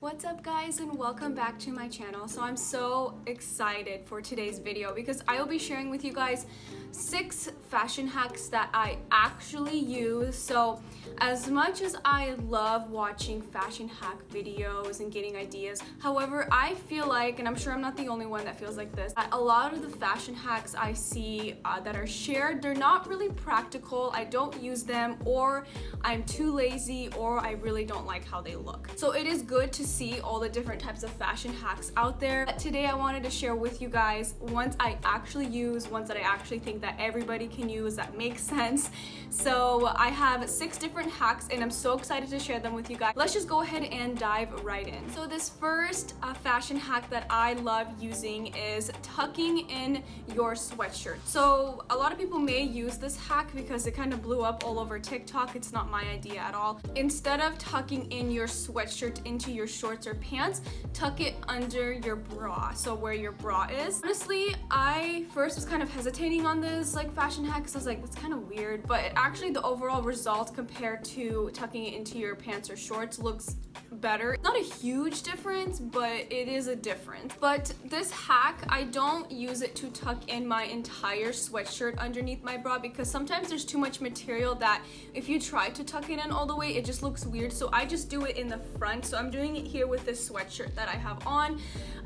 What's up guys, and welcome back to my channel. So I'm so excited for today's video because I will be sharing with you guys 6 fashion hacks that I actually use. So as much as I love watching fashion hack videos and getting ideas, however, I feel like, and I'm sure I'm not the only one that feels like this, that a lot of the fashion hacks I see that are shared, they're not really practical. I don't use them, or I'm too lazy, or I really don't like how they look. So it is good to see all the different types of fashion hacks out there. But today I wanted to share with you guys ones I actually use, ones that I actually think that everybody can use, that makes sense. So I have 6 different hacks and I'm so excited to share them with you guys. Let's just go ahead and dive right in. So this first fashion hack that I love using is tucking in your sweatshirt. So a lot of people may use this hack because it kind of blew up all over TikTok. It's not my idea at all. Instead of tucking in your sweatshirt into your shorts or pants, tuck it under your bra, so where your bra is. Honestly, I first was kind of hesitating on this fashion hack because I was like, that's kind of weird, but actually the overall result compared to tucking it into your pants or shorts looks better. It's not a huge difference, but it is a difference. But this hack, I don't use it to tuck in my entire sweatshirt underneath my bra because sometimes there's too much material that if you try to tuck it in all the way, it just looks weird. So I just do it in the front. So I'm doing it here with this sweatshirt that I have on.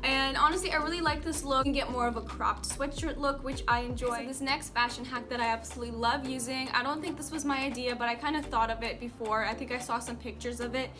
And honestly, I really like this look. You can get more of a cropped sweatshirt look, which I enjoy. So this next fashion hack that I absolutely love using, I don't think this was my idea, but I kind of thought of it before. I think I saw some pictures of it.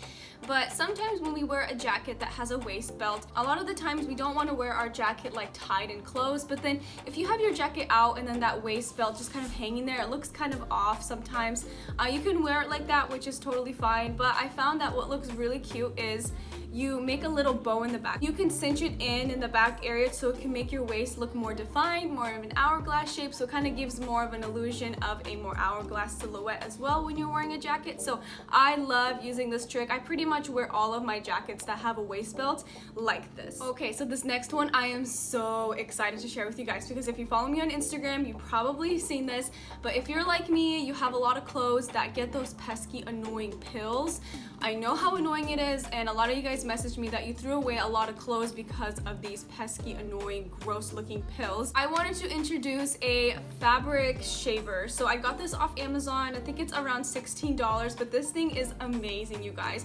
But sometimes when we wear a jacket that has a waist belt, a lot of the times we don't want to wear our jacket tied and closed, but then if you have your jacket out and then that waist belt just kind of hanging there, it looks kind of off sometimes. You can wear it like that, which is totally fine, but I found that what looks really cute is you make a little bow in the back. You can cinch it in the back area so it can make your waist look more defined, more of an hourglass shape, so it kind of gives more of an illusion of a more hourglass silhouette as well when you're wearing a jacket. So I love using this trick. I pretty much wear all of my jackets that have a waist belt like this. Okay, so this next one I am so excited to share with you guys because if you follow me on Instagram, you've probably seen this, but if you're like me, you have a lot of clothes that get those pesky, annoying pills. I know how annoying it is, and a lot of you guys messaged me that you threw away a lot of clothes because of these pesky, annoying, gross looking pills. I wanted to introduce a fabric shaver. So I got this off Amazon. I think it's around $16, but this thing is amazing, you guys.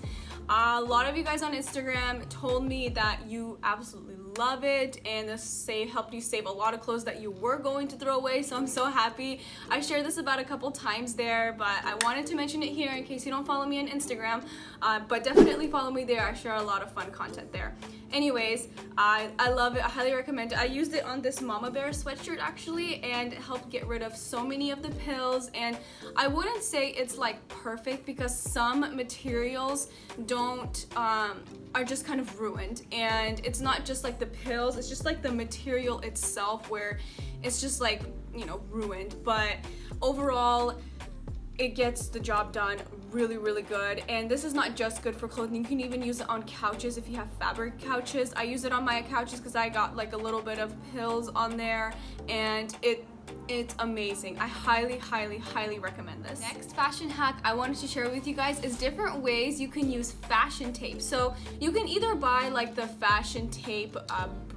A lot of you guys on Instagram told me that you absolutely love it, and this helped you save a lot of clothes that you were going to throw away, so I'm so happy. I shared this about a couple times there, but I wanted to mention it here in case you don't follow me on Instagram, but definitely follow me there. I share a lot of fun content there. Anyways, I love it. I highly recommend it. I used it on this mama bear sweatshirt actually, and it helped get rid of so many of the pills. And I wouldn't say it's perfect because some materials don't are just kind of ruined, and it's not just the pills, it's just the material itself where it's just ruined. But overall, it gets the job done really good. And this is not just good for clothing, you can even use it on couches if you have fabric couches. I use it on my couches because I got a little bit of pills on there, and it's amazing. I highly recommend this. Next fashion hack I wanted to share with you guys is different ways you can use fashion tape. So you can either buy the fashion tape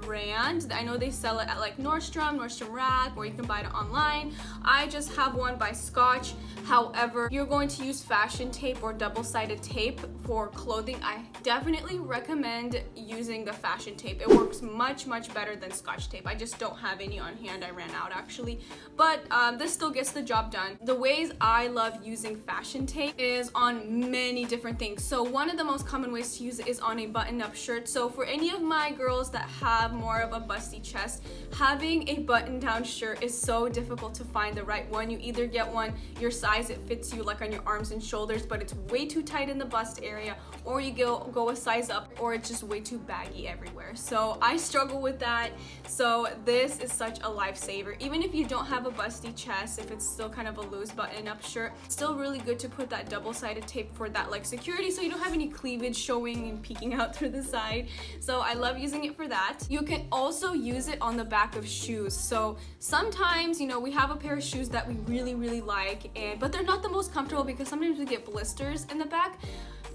brand. I know they sell it at Nordstrom Rack, or you can buy it online. I just have one by Scotch. However, you're going to use fashion tape or double-sided tape for clothing, I definitely recommend using the fashion tape. It works much better than Scotch tape. I just don't have any on hand. I ran out actually, but this still gets the job done. The ways I love using fashion tape is on many different things. So one of the most common ways to use it is on a button-up shirt. So for any of my girls that have more of a busty chest, having a button-down shirt is so difficult to find the right one. You either get one your size, it fits you on your arms and shoulders, but it's way too tight in the bust area, or you go a size up, or it's just way too baggy everywhere. So I struggle with that. So this is such a lifesaver. Even if you don't have a busty chest, if it's still kind of a loose button-up shirt, it's still really good to put that double-sided tape for that security, so you don't have any cleavage showing and peeking out through the side. So I love using it for that. You can also use it on the back of shoes. So sometimes, we have a pair of shoes that we really like, but they're not the most comfortable because sometimes we get blisters in the back.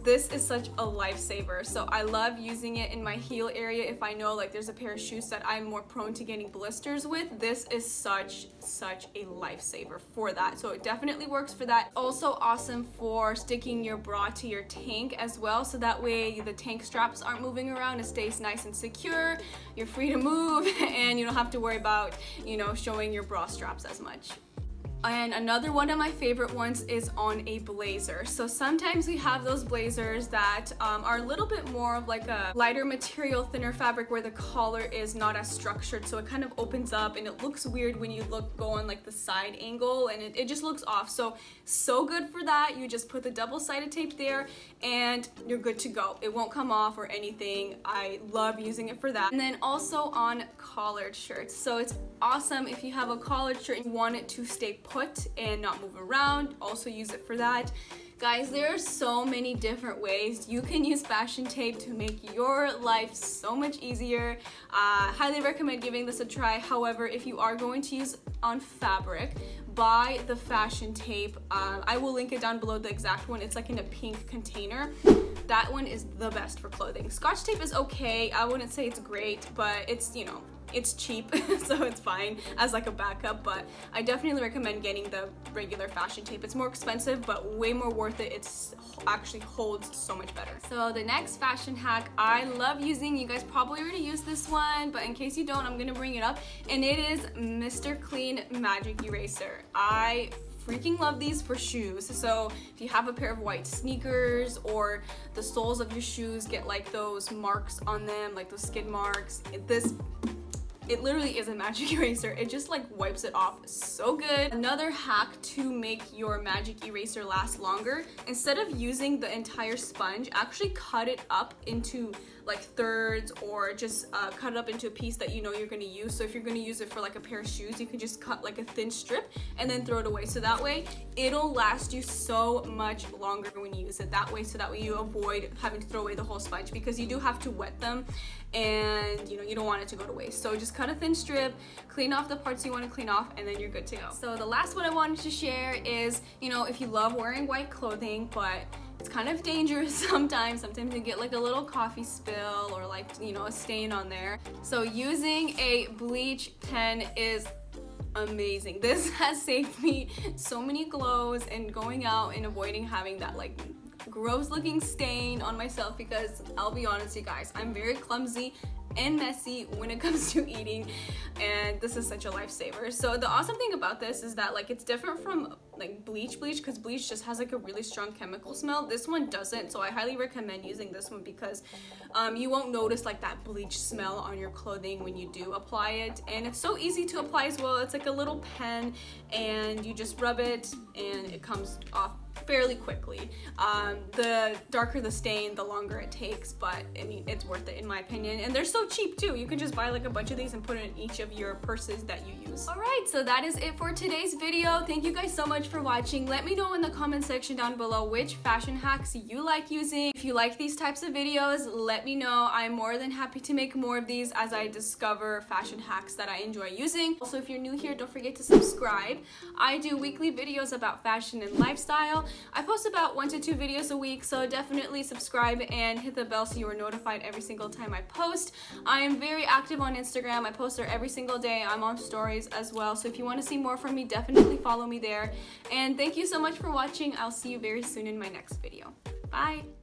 this is such a lifesaver. So I love using it in my heel area if I know like there's a pair of shoes that I'm more prone to getting blisters with. This is such a lifesaver for that. So it definitely works for that. Also awesome for sticking your bra to your tank as well, so that way the tank straps aren't moving around. It stays nice and secure. You're free to move and you don't have to worry about, you know, showing your bra straps as much. And another one of my favorite ones is on a blazer. So sometimes we have those blazers that are a little bit more of like a lighter material, thinner fabric, where the collar is not as structured, so it kind of opens up and it looks weird when you go on like the side angle, and it just looks off. So good for that. You just put the double-sided tape there and you're good to go. It won't come off or anything. I love using it for that. And then also on collared shirts. So it's awesome if you have a collared shirt and you want it to stay put and not move around. Also use it for that. Guys, there are so many different ways you can use fashion tape to make your life so much easier. Highly recommend giving this a try. However, if you are going to use on fabric, buy the fashion tape. I will link it down below, the exact one. It's like in a pink container. That one is the best for clothing. Scotch tape is okay. I wouldn't say it's great, but it's, you know, it's cheap, so it's fine as like a backup, but I definitely recommend getting the regular fashion tape. It's more expensive, but way more worth it. It's actually holds so much better. So the next fashion hack I love using, you guys probably already used this one, but in case you don't, I'm gonna bring it up, and it is Mr. Clean Magic Eraser. I freaking love these for shoes. So if you have a pair of white sneakers or the soles of your shoes get like those marks on them, like those skid marks, it literally is a magic eraser. It just like wipes it off so good. Another hack to make your magic eraser last longer, instead of using the entire sponge, actually cut it up into like thirds, or just cut it up into a piece that you know you're gonna use. So if you're gonna use it for like a pair of shoes, you can just cut like a thin strip and then throw it away. So that way it'll last you so much longer when you use it that way, so that way you avoid having to throw away the whole sponge, because you do have to wet them and you know you don't want it to go to waste. So just cut a thin strip, clean off the parts you want to clean off, and then you're good to go. So the last one I wanted to share is, you know, if you love wearing white clothing but it's kind of dangerous sometimes you get like a little coffee spill or like, you know, a stain on there. So using a bleach pen is amazing. This has saved me so many clothes and going out and avoiding having that like gross looking stain on myself, because I'll be honest, you guys, I'm very clumsy and messy when it comes to eating, and this is such a lifesaver. So the awesome thing about this is that like it's different from like bleach, because bleach just has like a really strong chemical smell. This one doesn't, so I highly recommend using this one, because you won't notice like that bleach smell on your clothing when you do apply it, and it's so easy to apply as well. It's like a little pen and you just rub it and it comes off fairly quickly. The darker the stain, the longer it takes, but I mean, it's worth it in my opinion. And they're so cheap too. You can just buy like a bunch of these and put it in each of your purses that you use. All right, so that is it for today's video. Thank you guys so much for watching. Let me know in the comment section down below which fashion hacks you like using. If you like these types of videos, let me know. I'm more than happy to make more of these as I discover fashion hacks that I enjoy using. Also, if you're new here, don't forget to subscribe. I do weekly videos about fashion and lifestyle. I post about 1 to 2 videos a week, so definitely subscribe and hit the bell so you are notified every single time I post. I am very active on Instagram. I post there every single day. I'm on stories as well, so if you want to see more from me, definitely follow me there. And thank you so much for watching. I'll see you very soon in my next video. Bye!